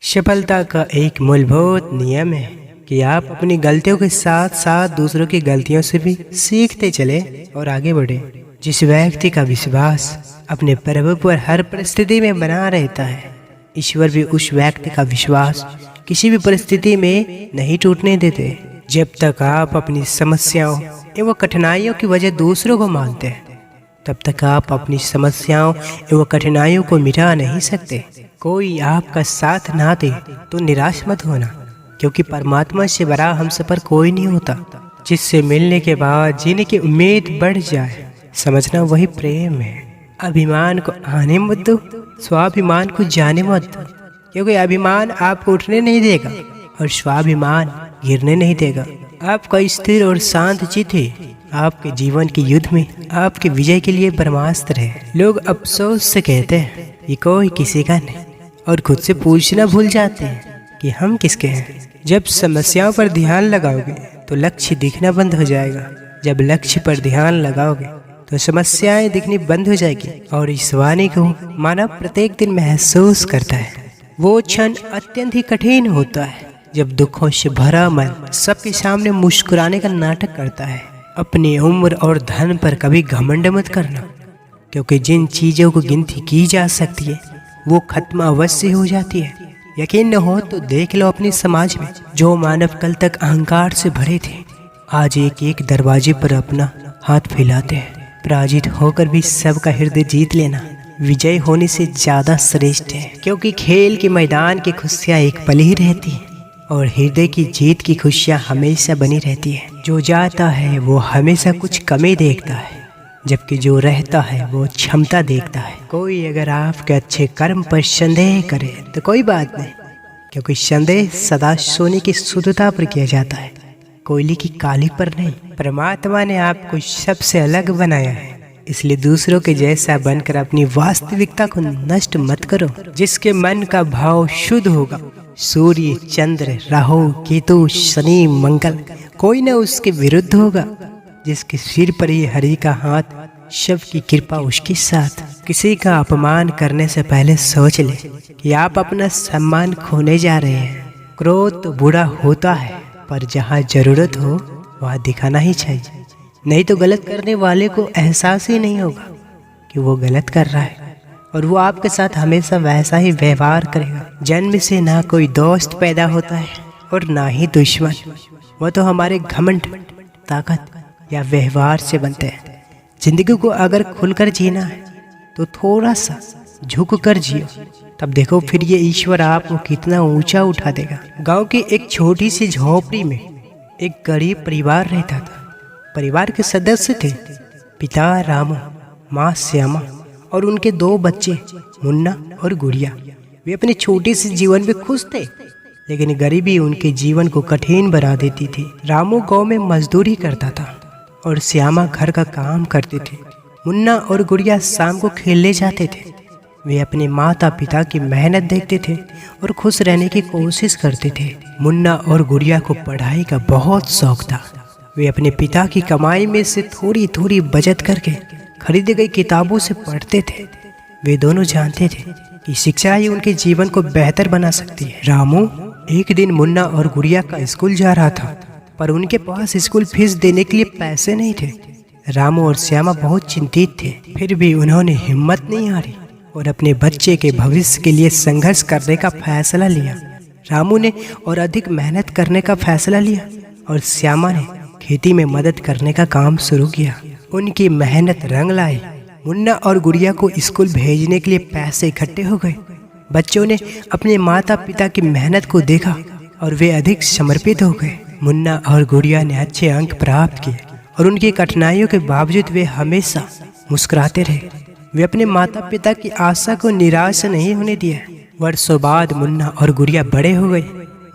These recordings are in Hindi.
सफलता का एक मूलभूत नियम है कि आप अपनी गलतियों के साथ साथ दूसरों की गलतियों से भी सीखते चले और आगे बढ़े। जिस व्यक्ति का विश्वास अपने प्रभु पर हर परिस्थिति में बना रहता है, ईश्वर भी उस व्यक्ति का विश्वास किसी भी परिस्थिति में नहीं टूटने देते। जब तक आप अपनी समस्याओं एवं कठिनाइयों की वजह दूसरों को मानते हैं, तब तक आप अपनी समस्याओं एवं कठिनाइयों को मिटा नहीं सकते। कोई आपका साथ ना दे तो निराश मत होना, क्योंकि परमात्मा से बड़ा हम सफर कोई नहीं होता। जिससे मिलने के बाद जीने की उम्मीद बढ़ जाए, समझना वही प्रेम है। अभिमान को आने मत दो, स्वाभिमान को जाने मत दो, क्योंकि अभिमान आपको उठने नहीं देगा और स्वाभिमान गिरने नहीं देगा। आपका स्थिर और शांत चित्त है आपके जीवन के युद्ध में आपके विजय के लिए ब्रह्मास्त्र है। लोग अफसोस से कहते हैं ये कोई किसी का नहीं, और खुद से पूछना भूल जाते हैं कि हम किसके हैं। जब समस्याओं पर ध्यान लगाओगे तो लक्ष्य दिखना बंद हो जाएगा। जब लक्ष्य पर ध्यान लगाओगे तो समस्याएं दिखनी बंद हो जाएगी। और इस वाणी को मानव प्रत्येक दिन महसूस करता है। वो क्षण अत्यंत ही कठिन होता है जब दुखों से भरा मन सबके सामने मुस्कुराने का नाटक करता है। अपनी उम्र और धन पर कभी घमंड मत करना, क्योंकि जिन चीज़ों को गिनती की जा सकती है वो खत्म अवश्य हो जाती है। यकीन न हो तो देख लो अपने समाज में जो मानव कल तक अहंकार से भरे थे, आज एक एक दरवाजे पर अपना हाथ फैलाते हैं। पराजित होकर भी सबका हृदय जीत लेना विजय होने से ज़्यादा श्रेष्ठ है, क्योंकि खेल के मैदान की खुशियाँ एक पल ही रहती है और हृदय की जीत की खुशियाँ हमेशा बनी रहती है। जो जाता है वो हमेशा कुछ कमी देखता है, जबकि जो रहता है वो क्षमता देखता है। कोई अगर आपके अच्छे कर्म पर संदेह करे तो कोई बात नहीं, क्योंकि संदेह सदा सोने की शुद्धता पर किया जाता है, कोयले की काली पर नहीं। परमात्मा ने आपको सबसे अलग बनाया है, इसलिए दूसरों के जैसा बनकर अपनी वास्तविकता को नष्ट मत करो। जिसके मन का भाव शुद्ध होगा, सूर्य चंद्र राहु केतु शनि मंगल कोई न उसके विरुद्ध होगा। जिसके सिर पर ही हरि का हाथ, शिव की कृपा उसके साथ। किसी का अपमान करने से पहले सोच ले कि आप अपना सम्मान खोने जा रहे हैं। क्रोध तो बुरा होता है, पर जहाँ जरूरत हो वहाँ दिखाना ही चाहिए, नहीं तो गलत करने वाले को एहसास ही नहीं होगा कि वो गलत कर रहा है, और वो आपके साथ हमेशा वैसा ही व्यवहार करेगा। जन्म से ना कोई दोस्त पैदा होता है और ना ही दुश्मन, वो तो हमारे घमंड, ताकत या व्यवहार से बनते हैं। जिंदगी को अगर खुलकर जीना है तो थोड़ा सा झुक कर जियो, तब देखो फिर ये ईश्वर आपको कितना ऊंचा उठा देगा। गांव की एक छोटी सी झोपड़ी में एक गरीब परिवार रहता था। परिवार के सदस्य थे पिता रामू, माँ श्यामा और उनके 2 बच्चे मुन्ना और गुड़िया। वे अपने छोटे से जीवन में खुश थे, लेकिन गरीबी उनके जीवन को कठिन बना देती थी। रामू गांव में मजदूरी करता था और श्यामा घर का काम करते थे। मुन्ना और गुड़िया शाम को खेलने जाते थे। वे अपने माता पिता की मेहनत देखते थे और खुश रहने की कोशिश करते थे। मुन्ना और गुड़िया को पढ़ाई का बहुत शौक था। वे अपने पिता की कमाई में से थोड़ी थोड़ी बचत करके खरीदी गई किताबों से पढ़ते थे। वे दोनों जानते थे कि शिक्षा ही उनके जीवन को बेहतर बना सकती है। रामू एक दिन मुन्ना और गुड़िया का स्कूल जा रहा था, पर उनके पास स्कूल फीस देने के लिए पैसे नहीं थे। रामू और श्यामा बहुत चिंतित थे, फिर भी उन्होंने हिम्मत नहीं हारी और अपने बच्चे के भविष्य के लिए संघर्ष करने का फैसला लिया। रामू ने और अधिक मेहनत करने का फैसला लिया और श्यामा ने खेती में मदद करने का काम शुरू किया। उनकी मेहनत रंग लाई। मुन्ना और गुड़िया को स्कूल भेजने के लिए पैसे इकट्ठे हो गए। बच्चों ने अपने माता पिता की मेहनत को देखा और वे अधिक समर्पित हो गए। मुन्ना और गुड़िया ने अच्छे अंक प्राप्त किए और उनकी कठिनाइयों के बावजूद वे हमेशा मुस्कुराते रहे। वे अपने माता पिता की आशा को निराश नहीं होने दिया। वर्षों बाद मुन्ना और गुड़िया बड़े हो गए।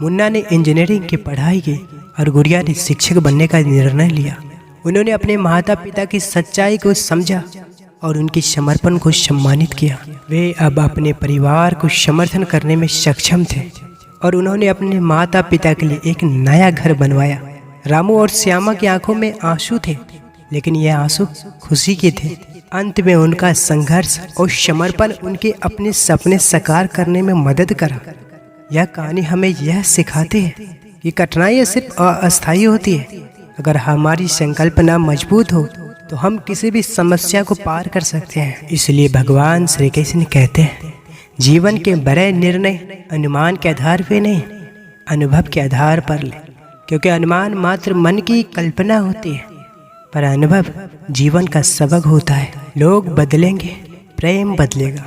मुन्ना ने इंजीनियरिंग की पढ़ाई की और गुड़िया ने शिक्षक बनने का निर्णय लिया। उन्होंने अपने माता पिता की सच्चाई को समझा और उनके समर्पण को सम्मानित किया। वे अब अपने परिवार को समर्थन करने में सक्षम थे और उन्होंने अपने माता पिता के लिए एक नया घर बनवाया। रामू और श्यामा की आंखों में आंसू थे, लेकिन ये आंसू खुशी के थे। अंत में उनका संघर्ष और समर्पण उनके अपने सपने साकार करने में मदद करा। यह कहानी हमें यह सिखाती है कि कठिनाइयाँ सिर्फ अस्थायी होती है। अगर हमारी संकल्पना मजबूत हो तो हम किसी भी समस्या को पार कर सकते हैं। इसलिए भगवान श्री कृष्ण कहते हैं, जीवन के बड़े निर्णय अनुमान के आधार पर नहीं, अनुभव के आधार पर ले। क्योंकि अनुमान मात्र मन की कल्पना होती है, पर अनुभव जीवन का सबक होता है। लोग बदलेंगे, प्रेम बदलेगा,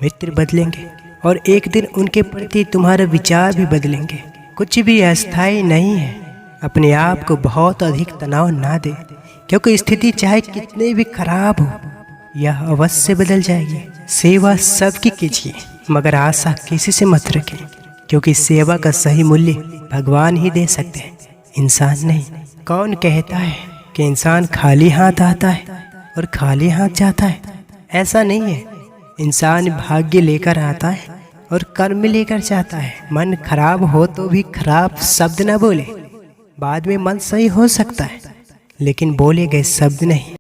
मित्र बदलेंगे, और एक दिन उनके प्रति तुम्हारे विचार भी बदलेंगे। कुछ भी अस्थायी नहीं है। अपने आप को बहुत अधिक तनाव ना दे, क्योंकि स्थिति चाहे कितनी भी खराब हो, यह अवश्य बदल जाएगी। सेवा सबकी कीजिए, मगर आशा किसी से मत रखें, क्योंकि सेवा का सही मूल्य भगवान ही दे सकते हैं, इंसान नहीं। कौन कहता है कि इंसान खाली हाथ आता है और खाली हाथ जाता है? ऐसा नहीं है। इंसान भाग्य लेकर आता है और कर्म लेकर जाता है। मन खराब हो तो भी खराब शब्द न बोले। बाद में मन सही हो सकता है, लेकिन बोले गए शब्द नहीं।